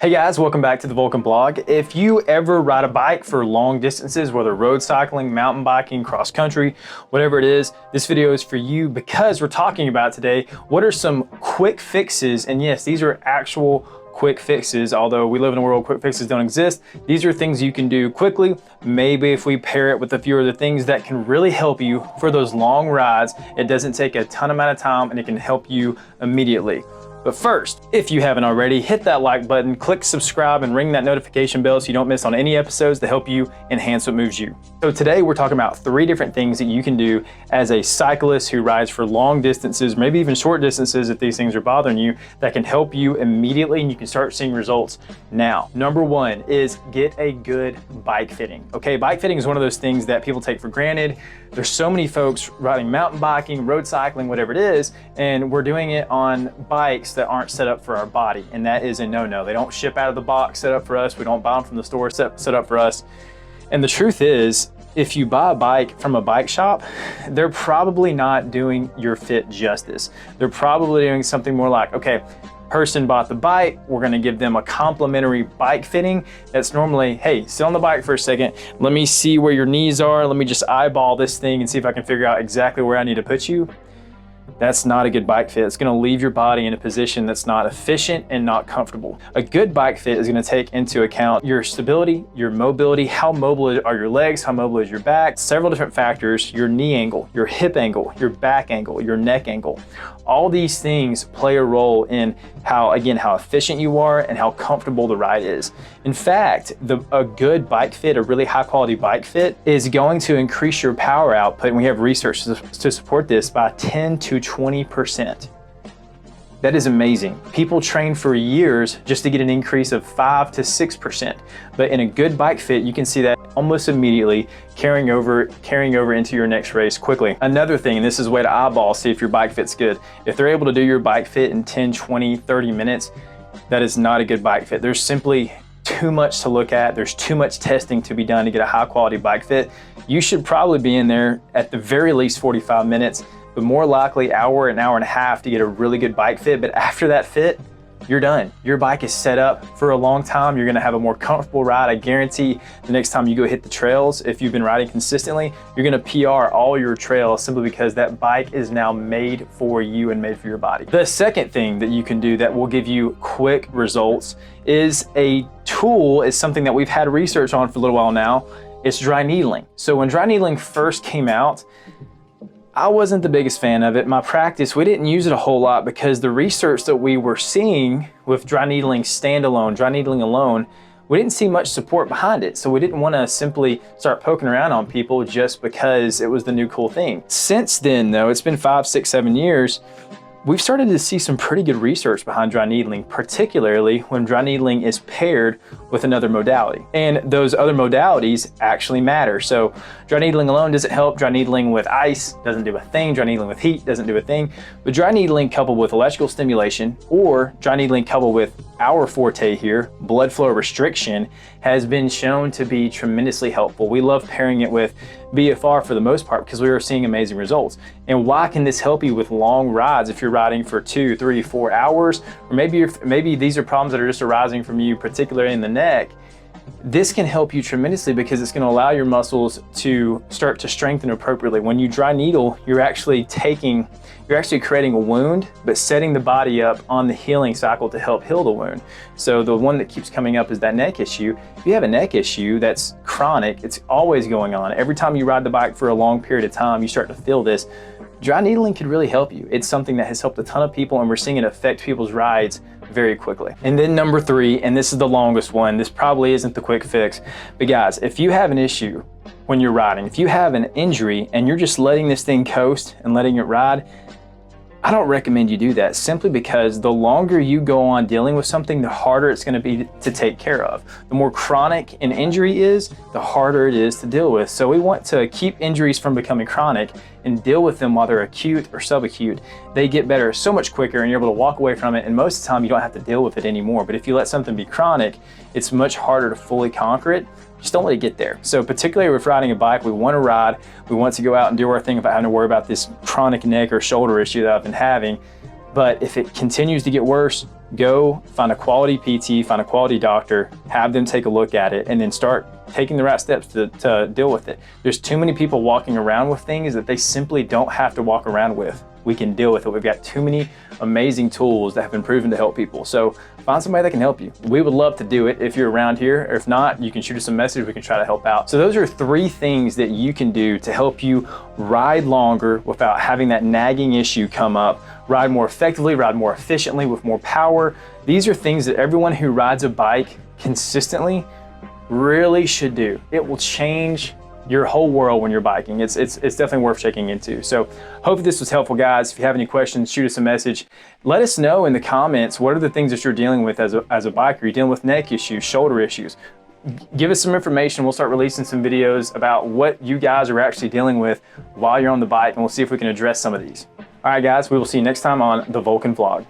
Hey guys, welcome back to the Vulcan blog. If you ever ride a bike for long distances, whether road cycling, mountain biking, cross country, whatever it is, this video is for you because we're talking about today what are some quick fixes. And yes, these are actual quick fixes. Although we live in a world where quick fixes don't exist, these are things you can do quickly. Maybe if we pair it with a few other things that can really help you for those long rides, it doesn't take a ton amount of time and it can help you immediately. But first, if you haven't already, hit that like button, click subscribe, and ring that notification bell so you don't miss on any episodes to help you enhance what moves you. So today we're talking about 3 different things that you can do as a cyclist who rides for long distances, maybe even short distances if these things are bothering you, that can help you immediately and you can start seeing results now. Number 1 is get a good bike fitting. Okay, bike fitting is one of those things that people take for granted. There's so many folks riding mountain biking, road cycling, whatever it is, and we're doing it on bikes that aren't set up for our body, and that is a no-no. They don't ship out of the box set up for us. We don't buy them from the store set up for us. And the truth is, if you buy a bike from a bike shop, they're probably not doing your fit justice. They're probably doing something more like, okay, person bought the bike, we're gonna give them a complimentary bike fitting. That's normally, hey, sit on the bike for a second, let me see where your knees are, let me just eyeball this thing and see if I can figure out exactly where I need to put you. That's not a good bike fit. It's gonna leave your body in a position that's not efficient and not comfortable. A good bike fit is gonna take into account your stability, your mobility, how mobile are your legs, how mobile is your back, several different factors, your knee angle, your hip angle, your back angle, your neck angle. All these things play a role in how efficient you are and how comfortable the ride is. In fact, a good bike fit, a really high quality bike fit, is going to increase your power output, and we have research to support this, by 10 to 20%. That is amazing. People train for years just to get an increase of 5 to 6%. But in a good bike fit, you can see that almost immediately carrying over into your next race quickly. Another thing, and this is a way to eyeball, see if your bike fit's good. If they're able to do your bike fit in 10, 20, 30 minutes, that is not a good bike fit. There's simply too much to look at. There's too much testing to be done to get a high quality bike fit. You should probably be in there at the very least 45 minutes, but more likely hour and a half to get a really good bike fit. But after that fit, you're done. Your bike is set up for a long time. You're gonna have a more comfortable ride. I guarantee the next time you go hit the trails, if you've been riding consistently, you're gonna PR all your trails simply because that bike is now made for you and made for your body. The second thing that you can do that will give you quick results is something that we've had research on for a little while now. It's dry needling. So when dry needling first came out, I wasn't the biggest fan of it. My practice, we didn't use it a whole lot because the research that we were seeing with dry needling standalone, dry needling alone, we didn't see much support behind it. So we didn't want to simply start poking around on people just because it was the new cool thing. Since then though, it's been 5, 6, 7 years, we've started to see some pretty good research behind dry needling, particularly when dry needling is paired with another modality. And those other modalities actually matter. So dry needling alone doesn't help. Dry needling with ice doesn't do a thing. Dry needling with heat doesn't do a thing. But dry needling coupled with electrical stimulation, or dry needling coupled with our forte here, blood flow restriction, has been shown to be tremendously helpful. We love pairing it with BFR for the most part because we are seeing amazing results. And why can this help you with long rides if you're riding for 2, 3, 4 hours? Or maybe these are problems that are just arising from you, particularly in the neck. This can help you tremendously because it's going to allow your muscles to start to strengthen appropriately. When you dry needle, you're actually creating a wound, but setting the body up on the healing cycle to help heal the wound. So the one that keeps coming up is that neck issue. If you have a neck issue that's chronic, it's always going on. Every time you ride the bike for a long period of time, you start to feel this. Dry needling could really help you. It's something that has helped a ton of people, and we're seeing it affect people's rides very quickly. And then number 3, and this is the longest one, this probably isn't the quick fix, but guys, if you have an issue when you're riding, if you have an injury and you're just letting this thing coast and letting it ride, I don't recommend you do that, simply because the longer you go on dealing with something, the harder it's going to be to take care of. The more chronic an injury is, the harder it is to deal with. So we want to keep injuries from becoming chronic and deal with them while they're acute or subacute. They get better so much quicker and you're able to walk away from it, and most of the time you don't have to deal with it anymore. But if you let something be chronic, it's much harder to fully conquer it. Just don't let it get there. So particularly with riding a bike, we want to ride, we want to go out and do our thing without having to worry about this chronic neck or shoulder issue that I've been having. But if it continues to get worse, go find a quality PT, find a quality doctor, have them take a look at it, and then start taking the right steps to deal with it. There's too many people walking around with things that they simply don't have to walk around with. We can deal with it. We've got too many amazing tools that have been proven to help people. So find somebody that can help you. We would love to do it if you're around here. Or if not, you can shoot us a message. We can try to help out. So those are 3 things that you can do to help you ride longer without having that nagging issue come up, ride more effectively, ride more efficiently with more power. These are things that everyone who rides a bike consistently really should do. It will change your whole world when you're biking. It's definitely worth checking into. So hope this was helpful, guys. If you have any questions, shoot us a message. Let us know in the comments, what are the things that you're dealing with as a biker? Are you dealing with neck issues, shoulder issues? Give us some information. We'll start releasing some videos about what you guys are actually dealing with while you're on the bike, and we'll see if we can address some of these. All right, guys, we will see you next time on the Vulcan Vlog.